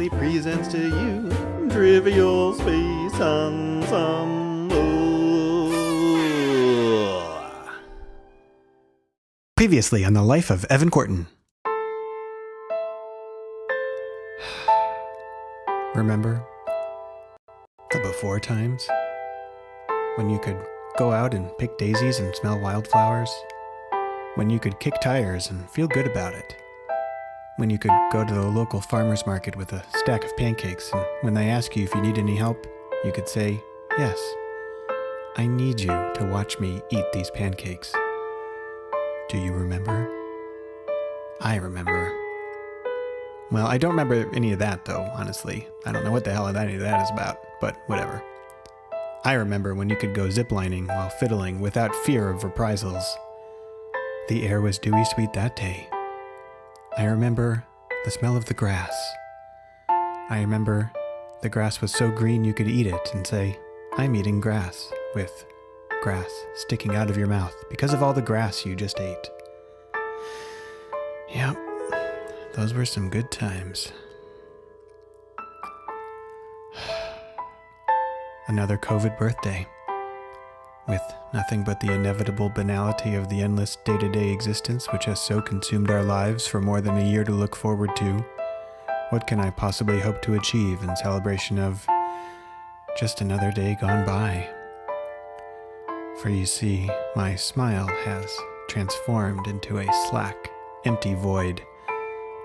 Ensemble presents to you Trivial Space Ensemble. Previously on the life of Evan Courtin. Remember the before times? When you could go out and pick daisies and smell wildflowers? When you could kick tires and feel good about it? When you could go to the local farmer's market with a stack of pancakes, and when they ask you if you need any help, you could say, "Yes, I need you to watch me eat these pancakes." Do you remember? I remember. Well, I don't remember any of that, though, honestly. I don't know what the hell any of that is about, but whatever. I remember when you could go ziplining while fiddling without fear of reprisals. The air was dewy sweet that day. I remember the smell of the grass. I remember the grass was so green you could eat it and say, "I'm eating grass," with grass sticking out of your mouth because of all the grass you just ate. Yep, those were some good times. Another COVID birthday, with nothing but the inevitable banality of the endless day-to-day existence which has so consumed our lives for more than a year to look forward to. What can I possibly hope to achieve in celebration of just another day gone by? For you see, my smile has transformed into a slack, empty void,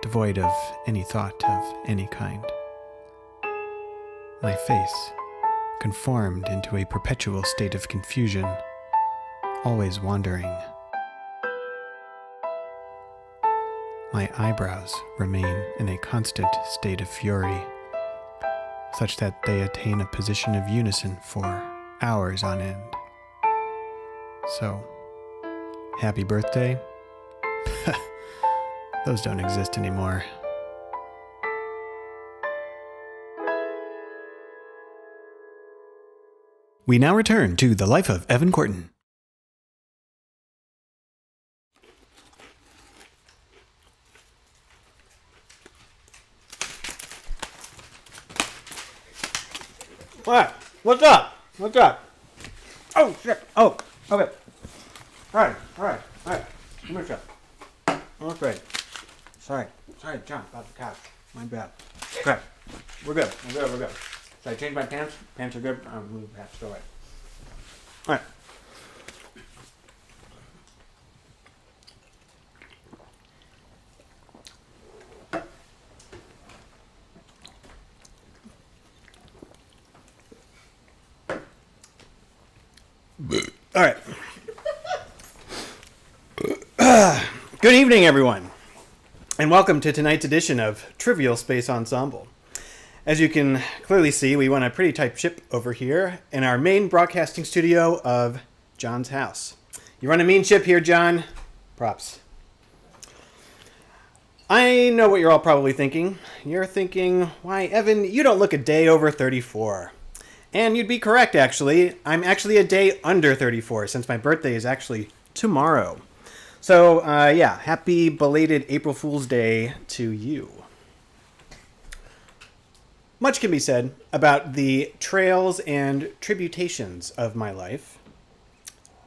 devoid of any thought of any kind. My face conformed into a perpetual state of confusion, always wandering. My eyebrows remain in a constant state of fury, such that they attain a position of unison for hours on end. So, happy birthday? Those don't exist anymore. We now return to the life of Evan Courtin. What? What's up? What's up? Oh, shit. Oh, okay. All right. Come here, Chuck. I'm afraid. Sorry, John, about the couch. My bad. Okay. We're good. Should I change my pants? Pants are good. I'm moving pants. Go away. All right. All right. Good evening, everyone, and welcome to tonight's edition of Trivial Space Ensemble. As you can clearly see, we run a pretty tight ship over here in our main broadcasting studio of John's house. You run a mean ship here, John. Props. I know what you're all probably thinking. You're thinking, why, Evan, you don't look a day over 34. And you'd be correct, actually. I'm actually a day under 34, since my birthday is actually tomorrow. So, happy belated April Fool's Day to you. Much can be said about the trails and tributations of my life,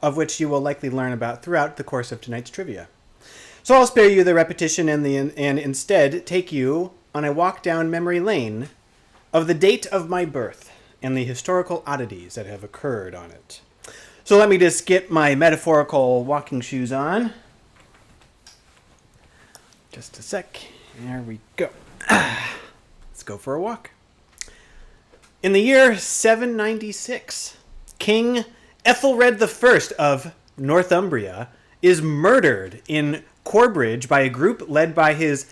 of which you will likely learn about throughout the course of tonight's trivia. So I'll spare you the repetition and instead take you on a walk down memory lane of the date of my birth and the historical oddities that have occurred on it. So let me just get my metaphorical walking shoes on. Just a sec. There we go. Let's go for a walk. In the year 796, King Ethelred I of Northumbria is murdered in Corbridge by a group led by his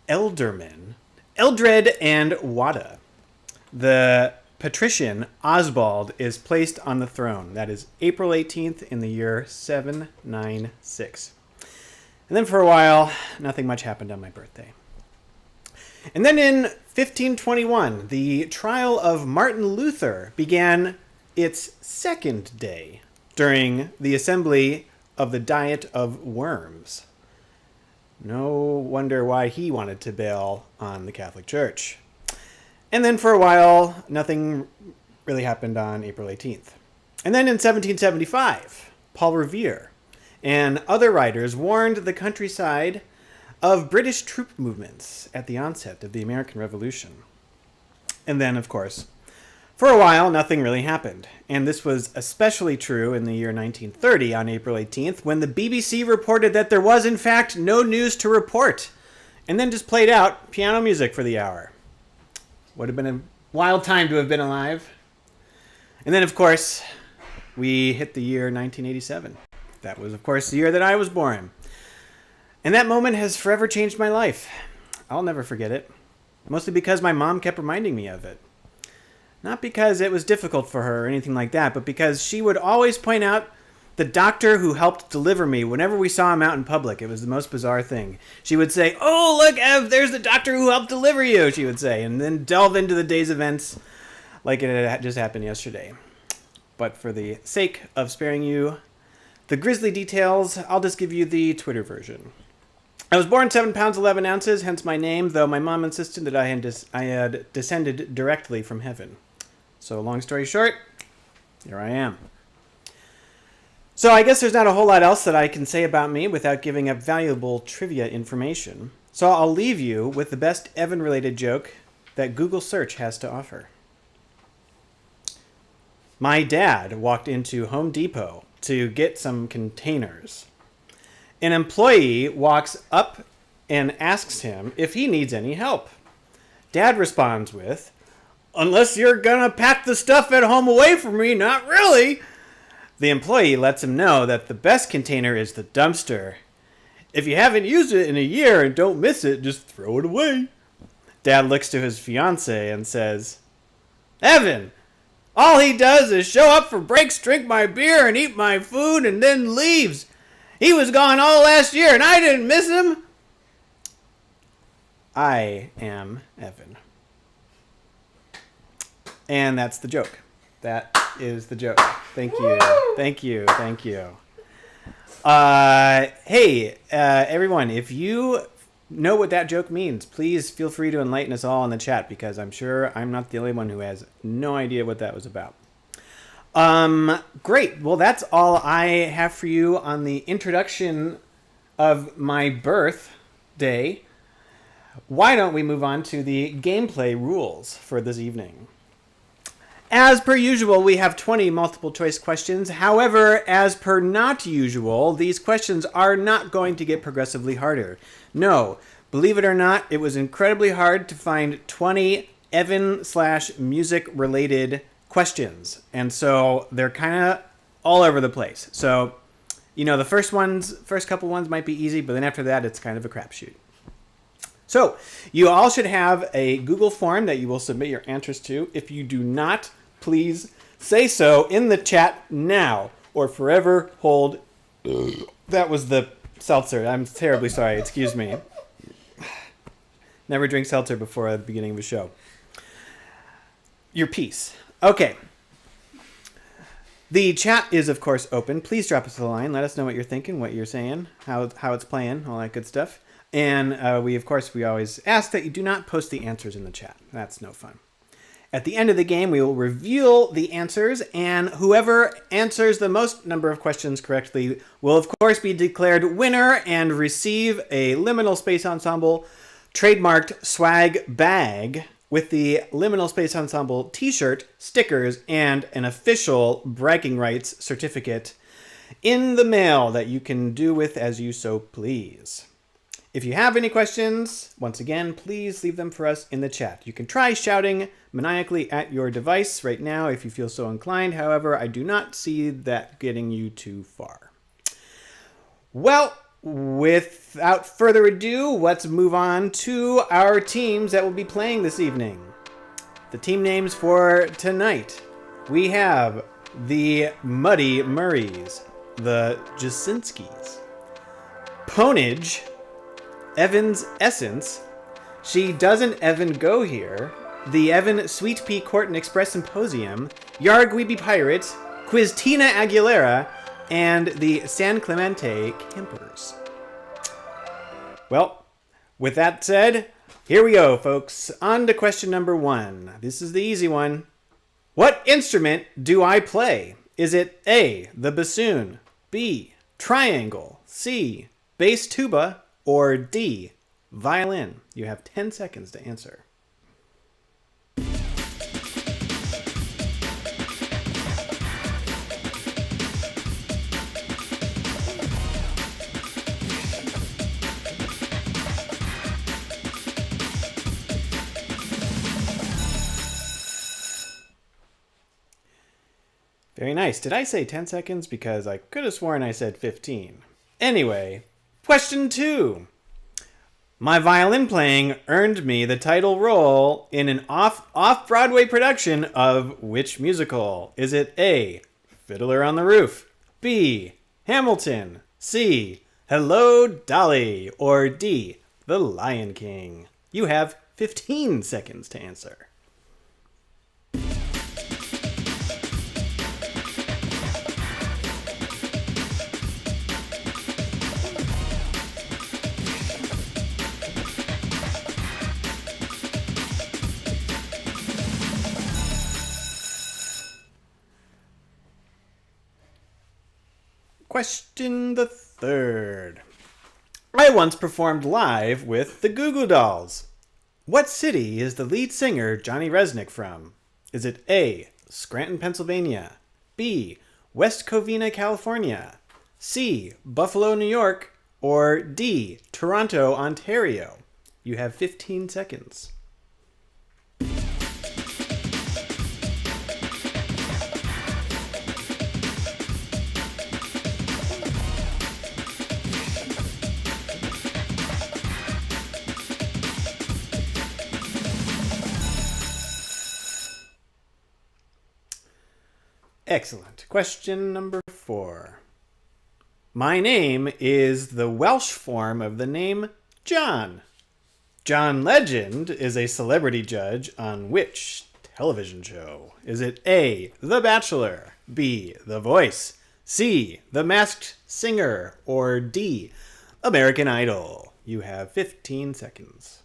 ealdormen, Eldred and Wada. The patrician Osbald is placed on the throne. That is April 18th in the year 796. And then for a while, nothing much happened on my birthday. And then in 1521, the trial of Martin Luther began its second day during the assembly of the Diet of Worms. No wonder why he wanted to bail on the Catholic Church. And then for a while, nothing really happened on April 18th. And then in 1775, Paul Revere and other writers warned the countryside of British troop movements at the onset of the American Revolution. And then, of course, for a while, nothing really happened. And this was especially true in the year 1930 on April 18th, when the BBC reported that there was, in fact, no news to report, and then just played out piano music for the hour. Would have been a wild time to have been alive. And then, of course, we hit the year 1987. That was, of course, the year that I was born. And that moment has forever changed my life. I'll never forget it. Mostly because my mom kept reminding me of it. Not because it was difficult for her or anything like that, but because she would always point out the doctor who helped deliver me whenever we saw him out in public. It was the most bizarre thing. She would say, "Oh, look, Ev, there's the doctor who helped deliver you," she would say, and then delve into the day's events like it had just happened yesterday. But for the sake of sparing you the grisly details, I'll just give you the Twitter version. I was born 7 pounds 11 ounces, hence my name, though my mom insisted that I had descended directly from heaven. So long story short, here I am. So I guess there's not a whole lot else that I can say about me without giving up valuable trivia information. So I'll leave you with the best Evan-related joke that Google search has to offer. My dad walked into Home Depot to get some containers. An employee walks up and asks him if he needs any help. Dad responds with, "Unless you're gonna pack the stuff at home away from me, not really." The employee lets him know that the best container is the dumpster. If you haven't used it in a year and don't miss it, just throw it away. Dad looks to his fiancée and says, "Evan, all he does is show up for breaks, drink my beer, and eat my food, and then leaves. He was gone all last year, and I didn't miss him." I am Evan. And that's the joke. That is the joke. Thank you. Thank you. Thank you. Hey, everyone, if you know what that joke means, please feel free to enlighten us all in the chat, because I'm sure I'm not the only one who has no idea what that was about. Great. Well, that's all I have for you on the introduction of my birthday. Why don't we move on to the gameplay rules for this evening? As per usual, we have 20 multiple choice questions. However, as per not usual, these questions are not going to get progressively harder. No, believe it or not, it was incredibly hard to find 20 Evan/music related questions. And so they're kind of all over the place. So, you know, the first couple ones might be easy, but then after that, it's kind of a crapshoot. So you all should have a Google form that you will submit your answers to. If you do not, please say so in the chat now or forever hold. That was the seltzer. I'm terribly sorry. Excuse me. Never drink seltzer before the beginning of a show. Your piece. Okay. The chat is, of course, open. Please drop us a line. Let us know what you're thinking, what you're saying, how it's playing, all that good stuff. And we always ask that you do not post the answers in the chat. That's no fun. At the end of the game, we will reveal the answers, and whoever answers the most number of questions correctly will, of course, be declared winner and receive a Liminal Space Ensemble trademarked swag bag with the Liminal Space Ensemble t-shirt, stickers, and an official bragging rights certificate in the mail that you can do with as you so please. If you have any questions, once again, please leave them for us in the chat. You can try shouting maniacally at your device right now if you feel so inclined. However, I do not see that getting you too far. Well, without further ado, let's move on to our teams that will be playing this evening. The team names for tonight. We have the Muddy Murrays, the Jasinskis, Ponage, Evan's Essence, She Doesn't Evan Go Here, the Evan Sweet Pea Courtin Express Symposium, Yarg We Be Pirates, Quiztina Aguilera, and the San Clemente Campers. Well, with that said, here we go, folks. On to question number 1. This is the easy one. What instrument do I play? Is it A, the bassoon, B, triangle, C, bass tuba, or D, violin? You have 10 seconds to answer. Very nice. Did I say 10 seconds? Because I could have sworn I said 15. Anyway, question 2. My violin playing earned me the title role in an off-Broadway production of which musical? Is it A, Fiddler on the Roof, B, Hamilton, C, Hello, Dolly, or D, The Lion King? You have 15 seconds to answer. Question the 3rd. I once performed live with the Goo Goo Dolls. What city is the lead singer Johnny Resnick from? Is it A, Scranton, Pennsylvania, B, West Covina, California, C, Buffalo, New York, or D, Toronto, Ontario? You have 15 seconds. Excellent. Question number 4. My name is the Welsh form of the name John. John Legend is a celebrity judge on which television show? Is it A, The Bachelor, B, The Voice, C, The Masked Singer, or D, American Idol? You have 15 seconds.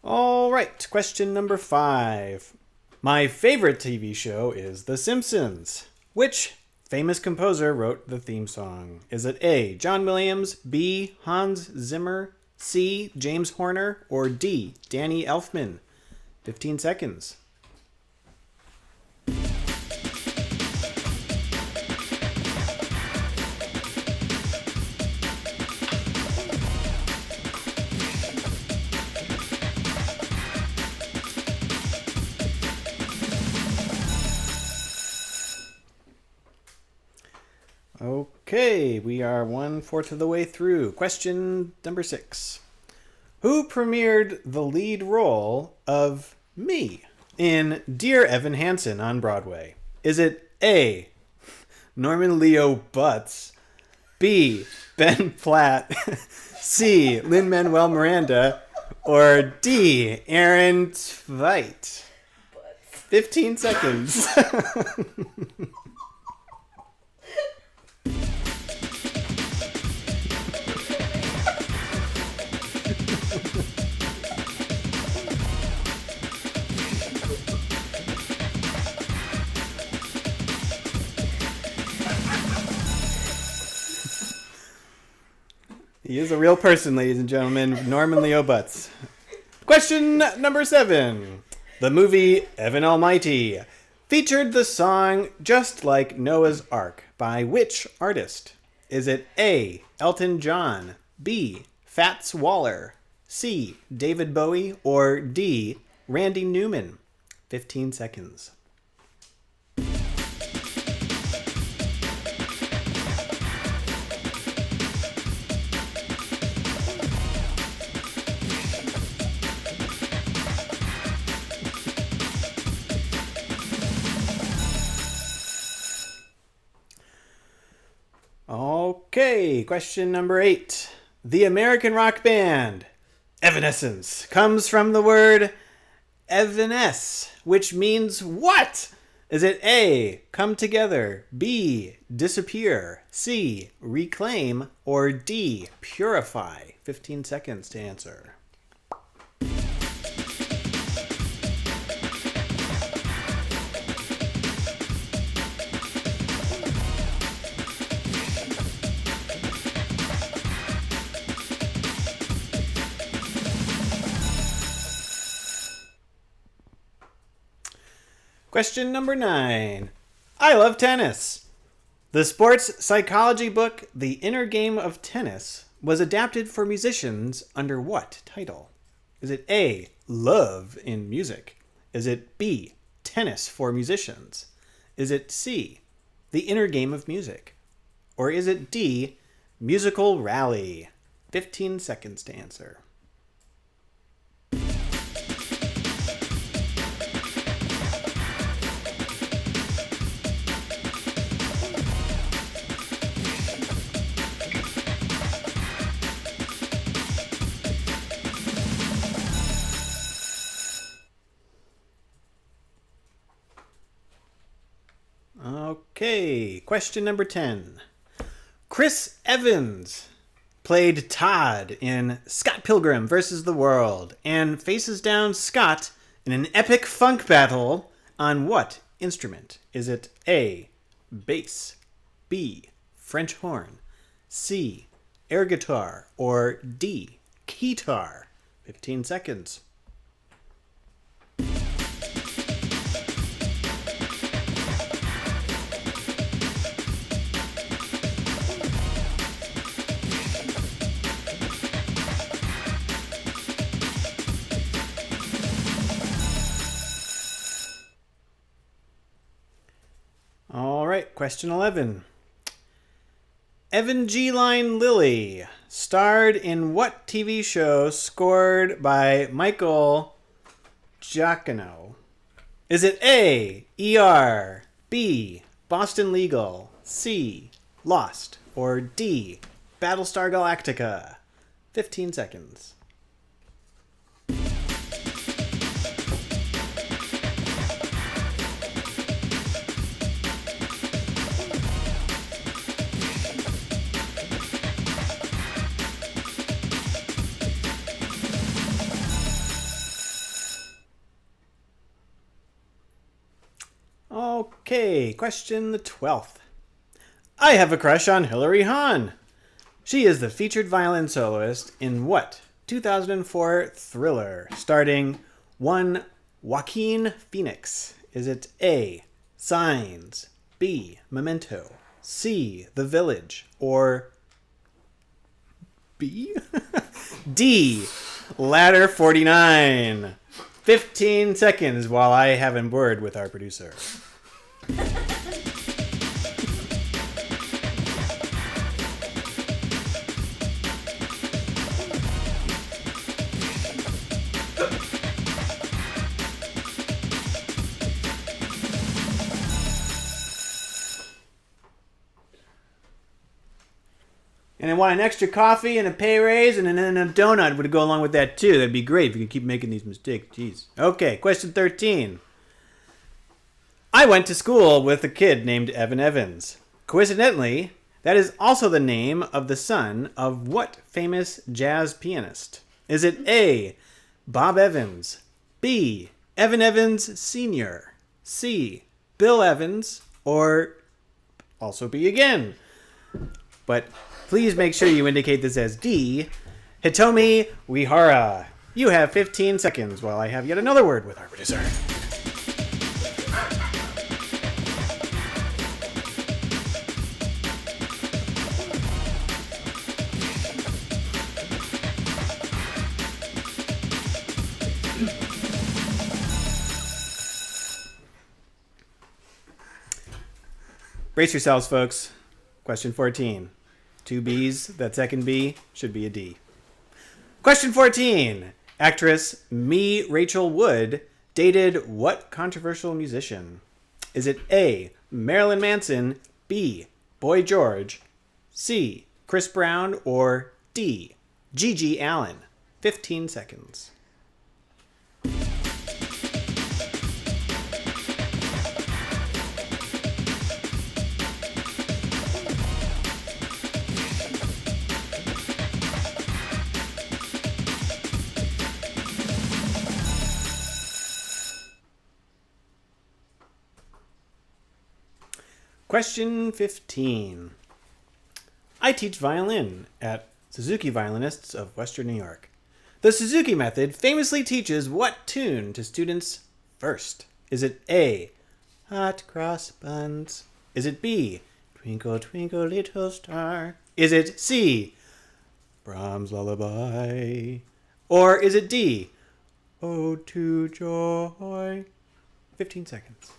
All right, question number 5. My favorite TV show is The Simpsons. Which famous composer wrote the theme song? Is it A, John Williams, B, Hans Zimmer, C, James Horner, or D, Danny Elfman? 15 seconds. Okay, we are 1/4 of the way through. Question number 6. Who premiered the lead role of me in Dear Evan Hansen on Broadway? Is it A, Norman Leo Butz, B, Ben Platt, C, Lin-Manuel Miranda, or D, Aaron Tveit? 15 seconds. He is a real person, ladies and gentlemen. Norman Leo Butz. Question number 7. The movie Evan Almighty featured the song Just Like Noah's Ark by which artist? Is it A, Elton John, B, Fats Waller, C, David Bowie, or D, Randy Newman? 15 seconds. Okay, question number 8. The American rock band Evanescence comes from the word evanesce, which means what? Is it A, come together, B, disappear, C, reclaim, or D, purify? 15 seconds to answer. Question number 9. I love tennis. The sports psychology book, The Inner Game of Tennis, was adapted for musicians under what title? Is it A, Love in Music? Is it B, Tennis for Musicians? Is it C, The Inner Game of Music? Or is it D, Musical Rally? 15 seconds to answer. Okay, question number 10. Chris Evans played Todd in Scott Pilgrim vs. the World and faces down Scott in an epic funk battle on what instrument? Is it A, bass, B, French horn, C, air guitar, or D, keytar? 15 seconds. All right, question 11. Evangeline Lilly starred in what TV show scored by Michael Giacchino? Is it A, ER, B, Boston Legal, C, Lost, or D, Battlestar Galactica? 15 seconds. Okay, question the 12th. I have a crush on Hilary Hahn. She is the featured violin soloist in what 2004 thriller starring one Joaquin Phoenix? Is it A, Signs, B, Memento, C, The Village, or B? D, Ladder 49. 15 seconds while I have a word with our producer. And I want an extra coffee and a pay raise and then a donut would go along with that too. That'd be great if you could keep making these mistakes. Jeez. Okay, question 13. I went to school with a kid named Evan Evans. Coincidentally, that is also the name of the son of what famous jazz pianist? Is it A, Bob Evans, B, Evan Evans Sr., C, Bill Evans, or also B again? But please make sure you indicate this as D, Hitomi Uehara. You have 15 seconds while I have yet another word with our producer. Brace yourselves, folks. Question 14. 2 B's, that second B should be a D. Question 14. Actress Rachel Wood dated what controversial musician? Is it A, Marilyn Manson, B, Boy George, C. Chris Brown, or D. Gigi Allen? 15 seconds. Question 15. I teach violin at Suzuki Violinists of Western New York. The Suzuki method famously teaches what tune to students first? Is it A, Hot Cross Buns? Is it B, Twinkle Twinkle Little Star? Is it C, Brahms' Lullaby? Or is it D, Ode to Joy? 15 seconds.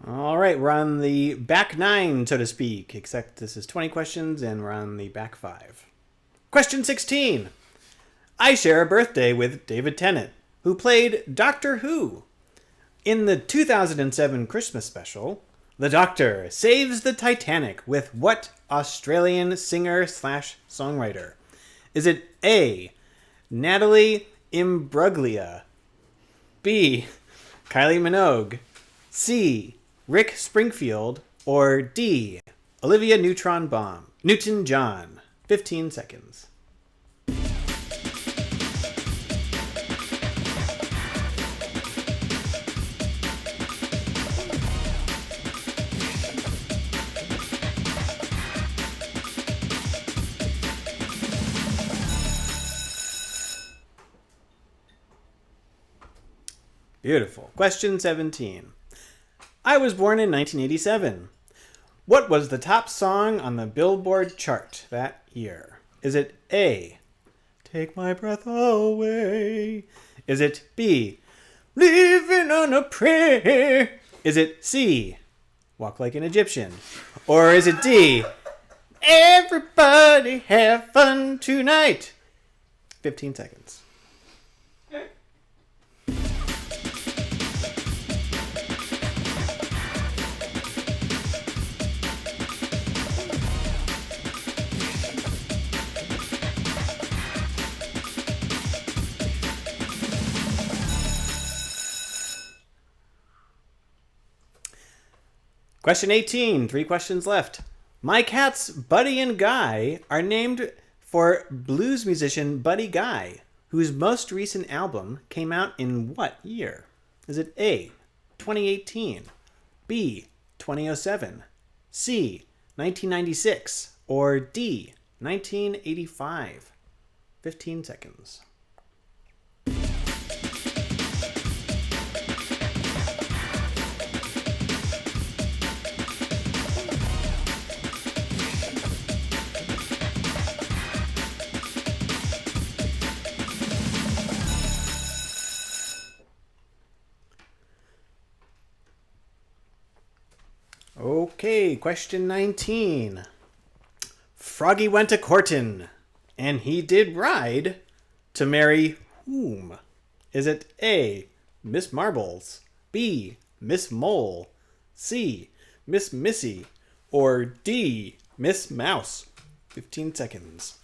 All right, we're on the back 9, so to speak, except this is 20 questions and we're on the back 5. Question 16. I share a birthday with David Tennant, who played Doctor Who. In the 2007 Christmas special, the Doctor saves the Titanic with what Australian singer/songwriter? Is it A, Natalie Imbruglia, B, Kylie Minogue, C, Rick Springfield, or D, Olivia Newton-John? 15 seconds. Beautiful. Question 17. I was born in 1987. What was the top song on the Billboard chart that year? Is it A, Take My Breath Away? Is it B, Living on a Prayer? Is it C, Walk Like an Egyptian? Or is it D, Everybody Have Fun Tonight? 15 seconds. Question 18, 3 questions left. My cats, Buddy and Guy, are named for blues musician Buddy Guy, whose most recent album came out in what year? Is it A, 2018, B, 2007, C, 1996, or D, 1985? 15 seconds. Okay, question 19. Froggy went to courtin', and he did ride to marry whom? Is it A, Miss Marbles, B, Miss Mole, C, Miss Missy, or D, Miss Mouse? 15 seconds.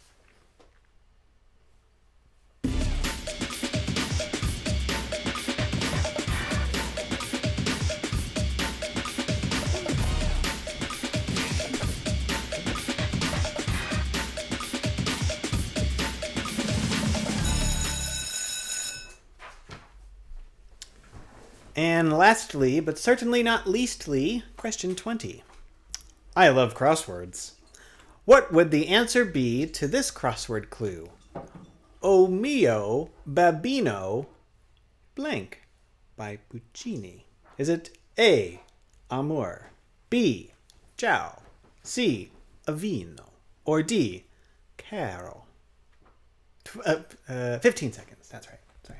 And lastly, but certainly not leastly, question 20. I love crosswords. What would the answer be to this crossword clue? O mio babino blank by Puccini. Is it A, amor, B, ciao, C, avino, or D, caro? 15 seconds, that's right. Sorry.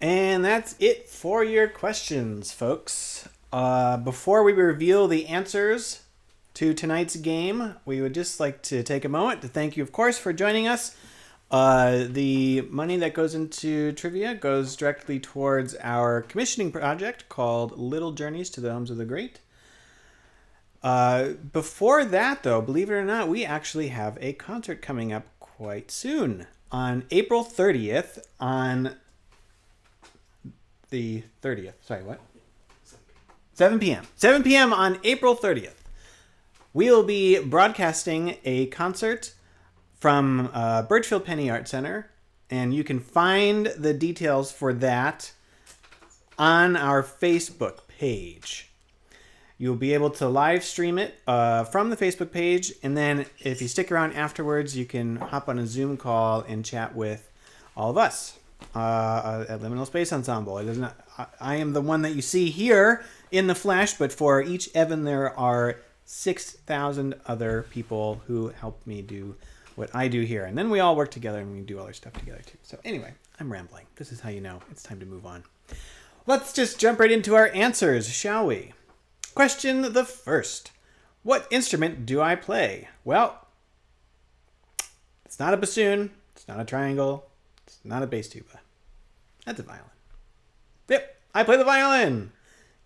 And that's it for your questions, folks. Before we reveal the answers to tonight's game, we would just like to take a moment to thank you, of course, for joining us. The money that goes into trivia goes directly towards our commissioning project called Little Journeys to the Homes of the Great. Before that, though, believe it or not, we actually have a concert coming up quite soon. On April 30th, on the 30th. Sorry, what? 7 p.m. 7 p.m. on April 30th. We'll be broadcasting a concert from Birchfield Penny Art Center, and you can find the details for that on our Facebook page. You'll be able to live stream it from the Facebook page, and then if you stick around afterwards, you can hop on a Zoom call and chat with all of us at Liminal Space Ensemble. It is not, I am the one that you see here in the flesh, but for each Evan, there are 6,000 other people who help me do what I do here. And then we all work together and we do other stuff together too. So anyway, I'm rambling. This is how you know it's time to move on. Let's just jump right into our answers, shall we? Question the first. What instrument do I play? Well, it's not a bassoon. It's not a triangle. It's not a bass tuba. That's a violin. Yep, I play the violin.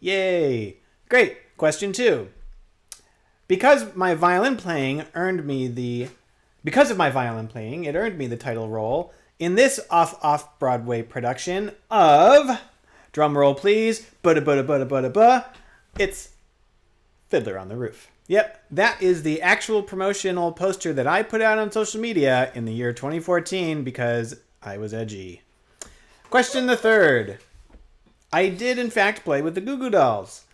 Yay. Great. Question 2. Because of my violin playing, it earned me the title role in this off-Broadway production of, drum roll please, it's Fiddler on the Roof. Yep, that is the actual promotional poster that I put out on social media in the year 2014 because I was edgy. Question the third. I did in fact play with the Goo Goo Dolls.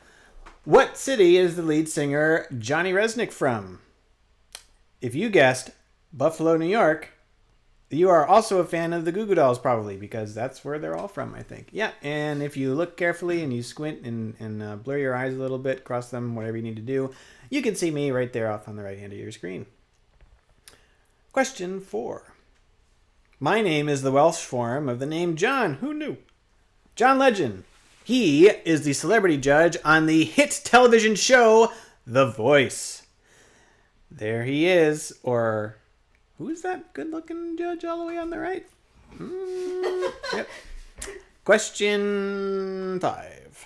What city is the lead singer Johnny Resnick from? If you guessed Buffalo, New York, you are also a fan of the Goo Goo Dolls probably because that's where they're all from, I think. Yeah, and if you look carefully and you squint and blur your eyes a little bit, cross them, whatever you need to do, you can see me right there off on the right hand of your screen. Question 4. My name is the Welsh form of the name John. Who knew? John Legend. He is the celebrity judge on the hit television show The Voice. There he is, or who's that good-looking judge all the way on the right? Yep. Question 5.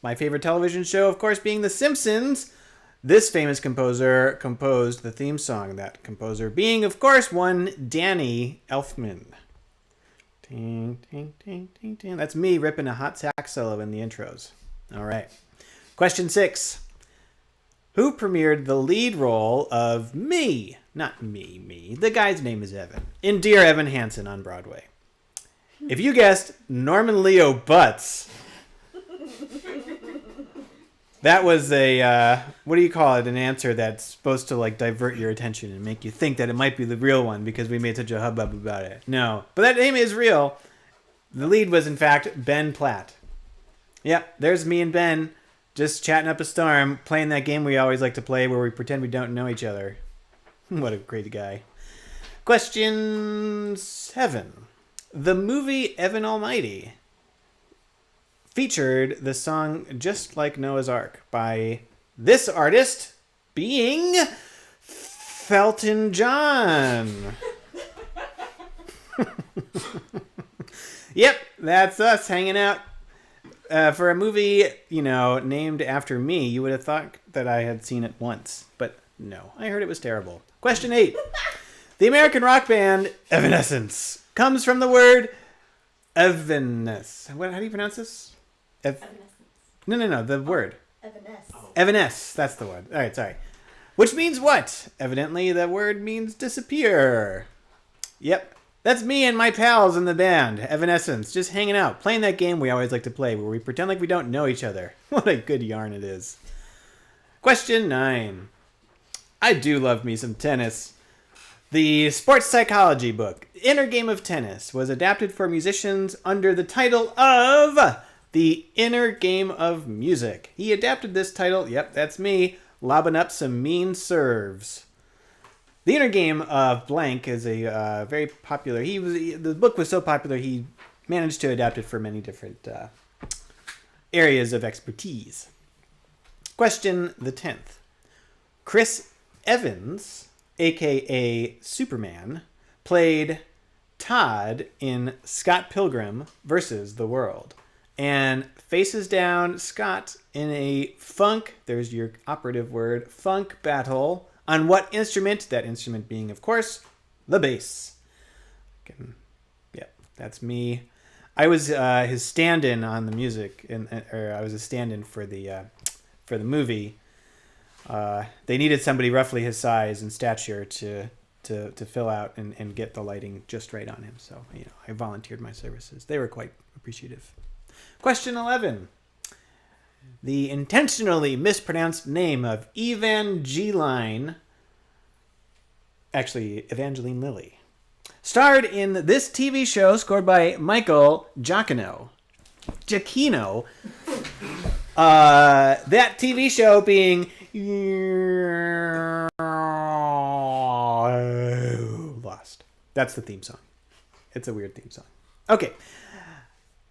My favorite television show, of course, being The Simpsons. This famous composer composed the theme song. That composer being, of course, one Danny Elfman. Ting, ting, ting, ting, ting. That's me ripping a hot sax solo in the intros. All right. Question 6. Who premiered the lead role of me? Not me. The guy's name is Evan. In Dear Evan Hansen on Broadway. If you guessed Norman Leo Butts, that was a, what do you call it? An answer that's supposed to like divert your attention and make you think that it might be the real one because we made such a hubbub about it. No, but that name is real. The lead was in fact Ben Platt. Yep, there's me and Ben just chatting up a storm, playing that game we always like to play where we pretend we don't know each other. What a great guy. Question 7. The movie Evan Almighty featured the song Just Like Noah's Ark by this artist being Felton John. Yep, that's us hanging out. For a movie, named after me, you would have thought that I had seen it once. But no, I heard it was terrible. Question 8. The American rock band Evanescence comes from the word Evanescence. How do you pronounce this? Evanescence. No, the word. Evanescence. Evanescence, that's the word. All right, sorry. Which means what? Evidently, the word means disappear. Yep. That's me and my pals in the band, Evanescence, just hanging out, playing that game we always like to play, where we pretend like we don't know each other. What a good yarn it is. Question 9. I do love me some tennis. The sports psychology book, Inner Game of Tennis, was adapted for musicians under the title of The Inner Game of Music. He adapted this title, yep, that's me, lobbing up some mean serves. The Inner Game of Blank is a very popular. The book was so popular he managed to adapt it for many different areas of expertise. Question the 10th. Chris Evans, a.k.a. Superman, played Todd in Scott Pilgrim versus the World and faces down Scott in a funk, there's your operative word, funk battle on what instrument? That instrument being, of course, the bass. Yeah, that's me. I was his stand-in on the music, or I was a stand-in for the movie. They needed somebody roughly his size and stature to fill out and get the lighting just right on him. So, I volunteered my services. They were quite appreciative. Question 11. The intentionally mispronounced name of Evangeline Lilly, starred in this TV show scored by Michael Giacchino. That TV show being Lost. That's the theme song. It's a weird theme song. Okay.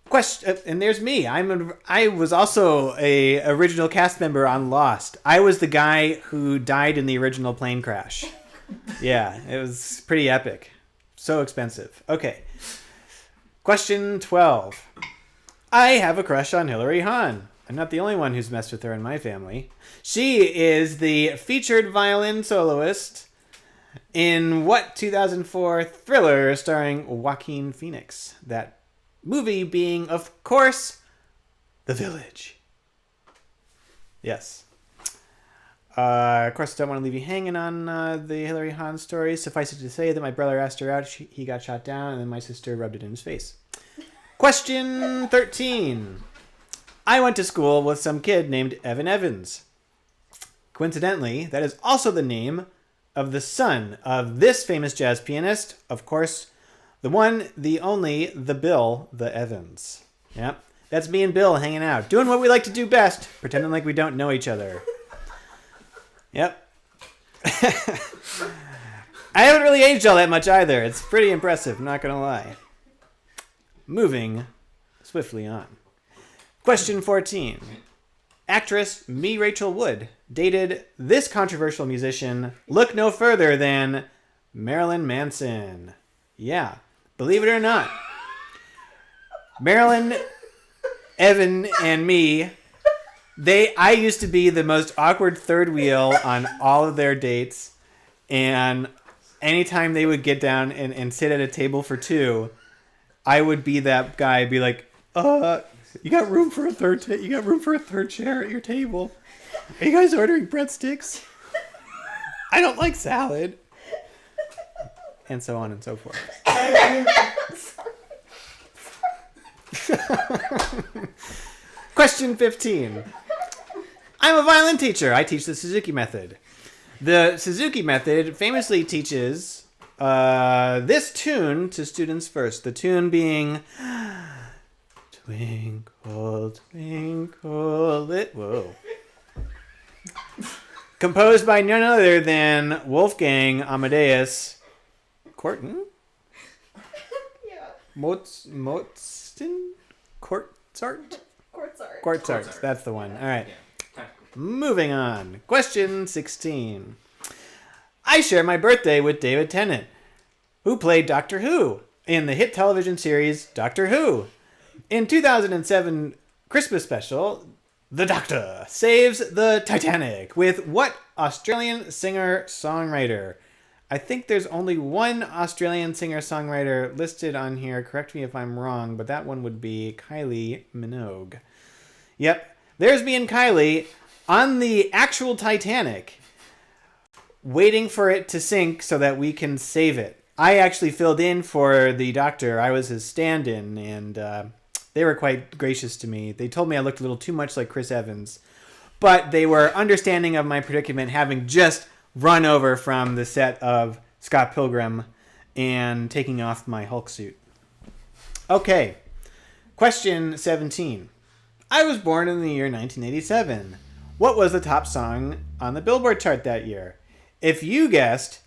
Question, and there's me. I was also a original cast member on Lost. I was the guy who died in the original plane crash. Yeah, it was pretty epic. So expensive. Okay. Question 12. I have a crush on Hilary Hahn. I'm not the only one who's messed with her in my family. She is the featured violin soloist in what 2004 thriller starring Joaquin Phoenix? That movie being, of course, The Village. Yes. Of course, I don't want to leave you hanging on the Hilary Hahn story. Suffice it to say that my brother asked her out, he got shot down, and then my sister rubbed it in his face. Question 13. I went to school with some kid named Evan Evans. Coincidentally, that is also the name of the son of this famous jazz pianist, of course, the one, the only, the Bill, the Evans. Yep, that's me and Bill hanging out, doing what we like to do best, pretending like we don't know each other. Yep. I haven't really aged all that much either. It's pretty impressive, I'm not going to lie. Moving swiftly on. Question 14. Actress Me Rachel Wood dated this controversial musician, look no further than Marilyn Manson. Yeah, believe it or not. Marilyn, Evan, and me, I used to be the most awkward third wheel on all of their dates. And anytime they would get down and sit at a table for two, I would be that guy, be like, you got room for a third chair at your table? Are you guys ordering breadsticks? I don't like salad. And so on and so forth. Question 15. I'm a violin teacher. I teach the Suzuki method. The Suzuki method famously teaches this tune to students first. The tune being Twinkle, Twinkle, Whoa. Composed by none other than Wolfgang Amadeus Courtin? Yeah. Mozart? Quartzart? Quartzart. That's the one. All right. Moving on. Question 16. I share my birthday with David Tennant, who played Doctor Who in the hit television series Doctor Who. In 2007 Christmas special, The Doctor saves the Titanic with what Australian singer-songwriter? I think there's only one Australian singer-songwriter listed on here. Correct me if I'm wrong, but that one would be Kylie Minogue. Yep, there's me and Kylie on the actual Titanic, waiting for it to sink so that we can save it. I actually filled in for the Doctor. I was his stand-in, and they were quite gracious to me. They told me I looked a little too much like Chris Evans, but they were understanding of my predicament, having just run over from the set of Scott Pilgrim and taking off my Hulk suit. Okay, question 17. I was born in the year 1987. What was the top song on the Billboard chart that year? If you guessed,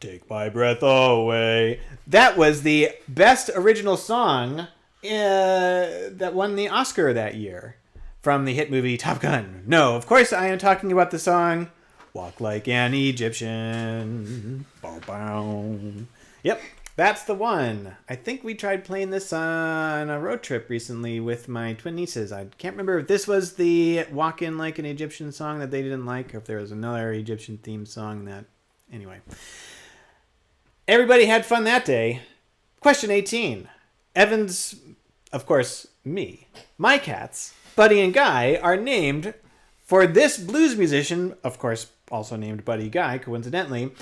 Take My Breath Away, that was the best original song that won the Oscar that year from the hit movie Top Gun. No, of course I am talking about the song Walk Like an Egyptian. Bow, bow. Yep, that's the one. I think we tried playing this on a road trip recently with my twin nieces. I can't remember if this was the Walk In Like an Egyptian song that they didn't like, or if there was another Egyptian themed song that... Anyway. Everybody had fun that day. Question 18. Evan's, of course, me. My cats, Buddy and Guy, are named for this blues musician, of course, also named Buddy Guy, coincidentally,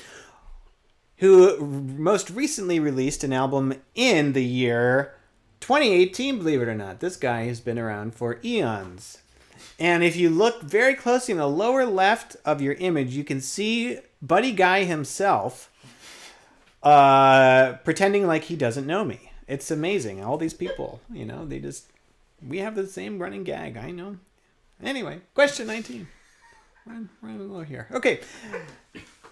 who most recently released an album in the year 2018, believe it or not. This guy has been around for eons. And if you look very closely in the lower left of your image, you can see Buddy Guy himself pretending like he doesn't know me. It's amazing. All these people, we have the same running gag. I know. Anyway, question 19. Running low here. Okay.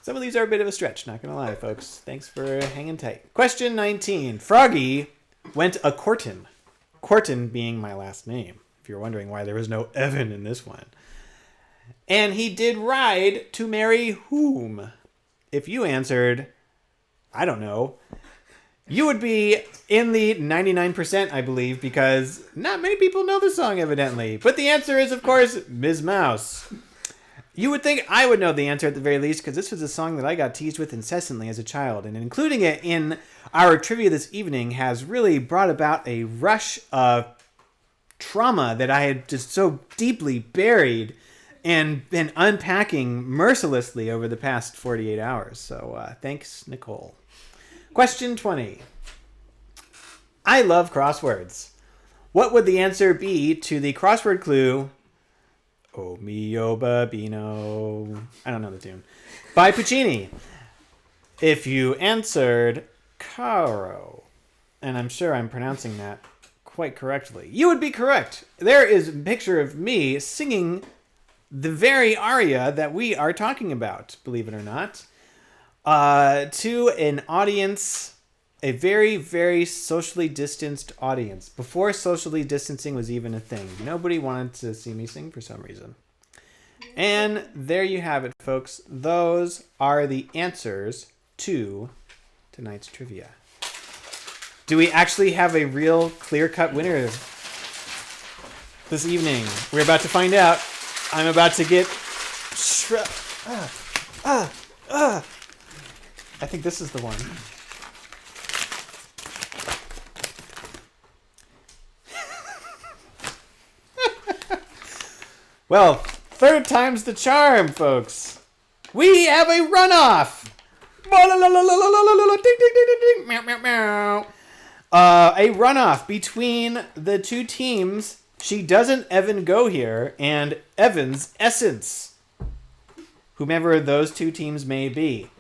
Some of these are a bit of a stretch, not going to lie, folks. Thanks for hanging tight. Question 19. Froggy went a courtin. Courtin being my last name, if you're wondering why there was no Evan in this one. And he did ride to marry whom? If you answered, I don't know, you would be in the 99%, I believe, because not many people know the song, evidently. But the answer is, of course, Ms. Mouse. You would think I would know the answer at the very least, because this was a song that I got teased with incessantly as a child, and including it in our trivia this evening has really brought about a rush of trauma that I had just so deeply buried and been unpacking mercilessly over the past 48 hours. So thanks, Nicole. Question 20. I love crosswords. What would the answer be to the crossword clue, Oh mio babino, I don't know the tune, by Puccini? If you answered caro, and I'm sure I'm pronouncing that quite correctly, you would be correct. There is a picture of me singing the very aria that we are talking about, believe it or not, to an audience, a very, very socially distanced audience. Before socially distancing was even a thing. Nobody wanted to see me sing for some reason. And there you have it, folks. Those are the answers to tonight's trivia. Do we actually have a real clear-cut winner this evening? We're about to find out. I'm about to get... I think this is the one. Well, third time's the charm, folks. We have a runoff. A runoff between the two teams. She Doesn't Evan Go Here and Evanescence. Whomever those two teams may be.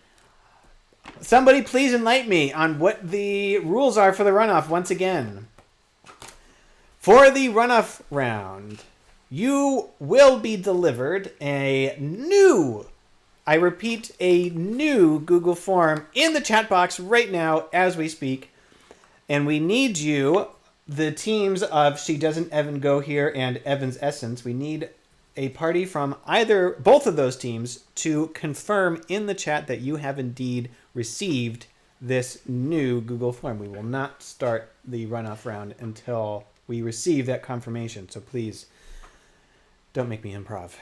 Somebody please enlighten me on what the rules are for the runoff once again. For the runoff round, you will be delivered a new, I repeat, a new Google form in the chat box right now as we speak. And we need you, the teams of She Doesn't Evan Go Here and Evan's Essence, we need a party from both of those teams to confirm in the chat that you have indeed received this new Google form. We will not start the runoff round until we receive that confirmation. So please don't make me improv.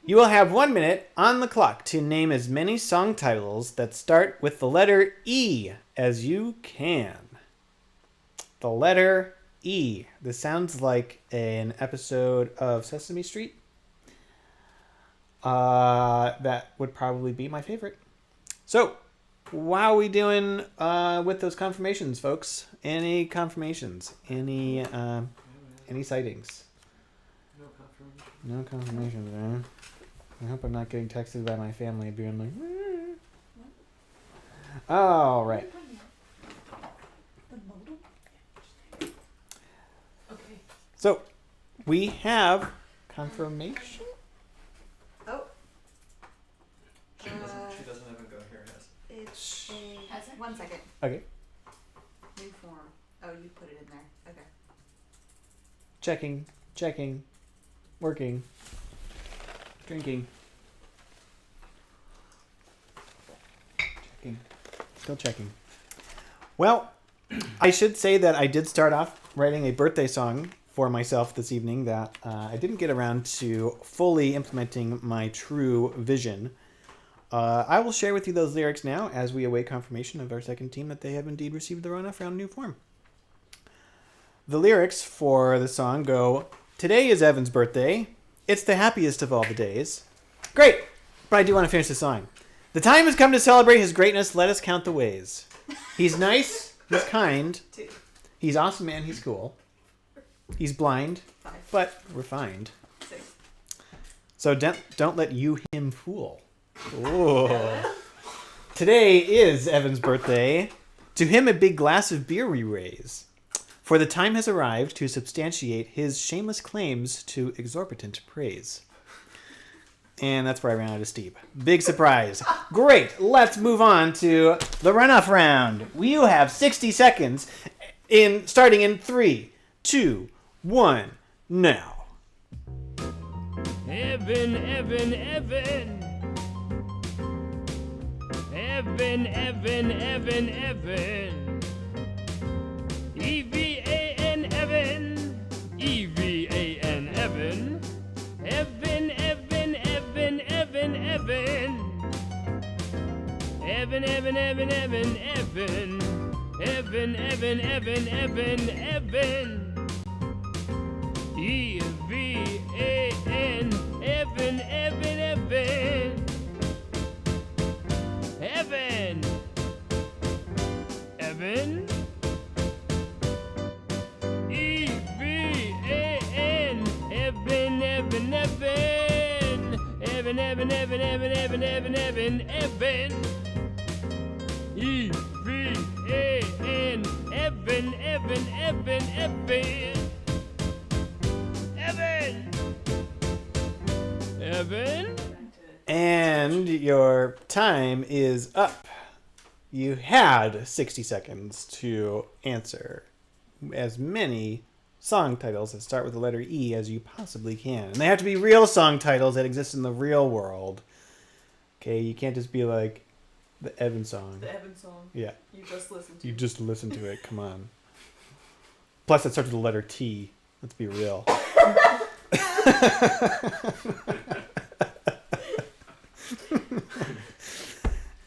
You will have 1 minute on the clock to name as many song titles that start with the letter E as you can. The letter E. This sounds like an episode of Sesame Street. That would probably be my favorite. So, how are we doing with those confirmations, folks? Any confirmations? Any sightings? No confirmations, man. I hope I'm not getting texted by my family being like, all right. Okay. So, we have confirmation. Oh. She doesn't even go here. It's a... 1 second. Okay. New form. Oh, you put it in there. Okay. Checking. Working. Drinking. Checking. Still checking. Well, I should say that I did start off writing a birthday song for myself this evening that I didn't get around to fully implementing my true vision. I will share with you those lyrics now as we await confirmation of our second team that they have indeed received the runoff round new form. The lyrics for the song go, "Today is Evan's birthday. It's the happiest of all the days." Great, but I do want to finish the song. "The time has come to celebrate his greatness. Let us count the ways. He's nice. He's kind. 2, He's awesome and he's cool. He's blind, 5, but refined. 6. So don't let him fool." Ooh. "Today is Evan's birthday. To him a big glass of beer we raise. For the time has arrived to substantiate his shameless claims to exorbitant praise." And that's where I ran out of steam. Big surprise. Great. Let's move on to the runoff round. You have 60 seconds starting in 3, 2, 1, now. Evan, Evan, Evan. Evan, Evan, Evan, Evan. E-V-A-N, Evan. E-V-A-N, Evan. Evan, Evan, Evan, Evan, Evan. Evan, Evan, Evan, Evan, Evan. Evan, Evan, Evan, Evan, Evan. E-V-A-N, Evan, Evan, Evan. Evan. Evan. E-V-A-N, Evan, Evan, Evan. Evan, Evan, Evan, Evan, Evan, Evan, Evan, Evan. E-V-A-N, Evan, Evan, Evan, Evan. Evan. Evan. And your time is up. You had 60 seconds to answer as many song titles that start with the letter E as you possibly can. And they have to be real song titles that exist in the real world. Okay, you can't just be like the Evan song. The Evan song. Yeah, You just listened to. you just listen to it. Come on. Plus, it starts with the letter T. Let's be real.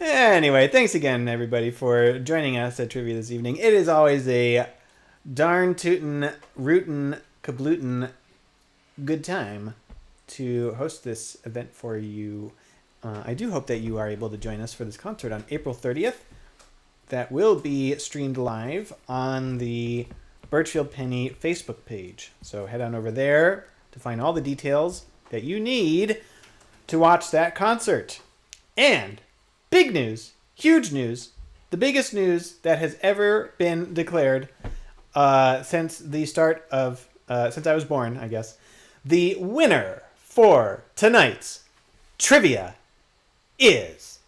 Anyway, thanks again, everybody, for joining us at Trivia this evening. It is always a darn tootin', rootin', kablootin' good time to host this event for you. I do hope that you are able to join us for this concert on April 30th. That will be streamed live on the Birchfield Penny Facebook page. So head on over there to find all the details that you need to watch that concert. And big news, huge news, the biggest news that has ever been declared since the start of, since I was born, I guess. The winner for tonight's trivia is...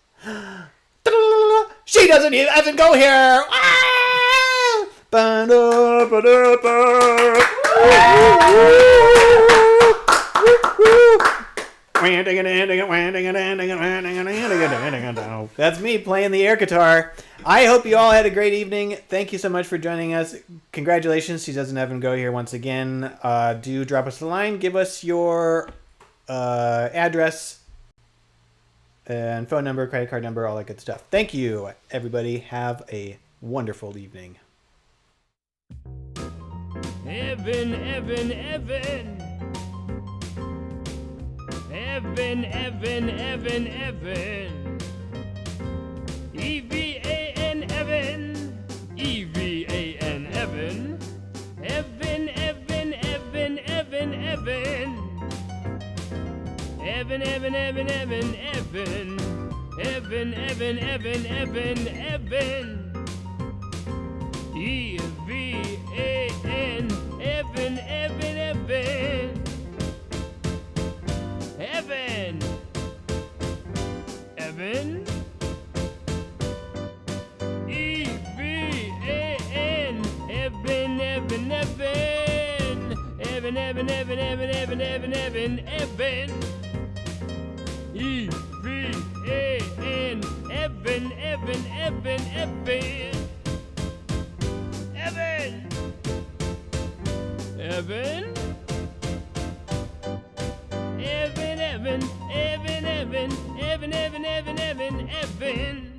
She doesn't even go here! Ah! That's me playing the air guitar. I hope you all had a great evening. Thank you so much for joining us. Congratulations, She Doesn't Evan Go Here once again. Do drop us a line. Give us your address and phone number, credit card number, all that good stuff. Thank you, everybody. Have a wonderful evening. Evan, Evan, Evan. Evan, Evan, Evan, Evan. E-V-A-N, Evan. E-V-A-N, Evan. Evan, Evan, Evan, Evan, Evan. Evan, Evan, Evan, Evan, Evan. Evan, Evan, Evan, Evan, Evan. E-V-A-N, Evan, Evan, Evan. Evan. Evan. E-V-A-N, Evan. Evan, Evan, Evan, Evan, Evan, Evan, Evan, Evan, Evan, Evan. E-V-A-N, Evan, Evan, Evan, Evan. Evan. Evan. Evan, Evan, Evan, Evan, Evan, Evan, Evan, Evan, Evan.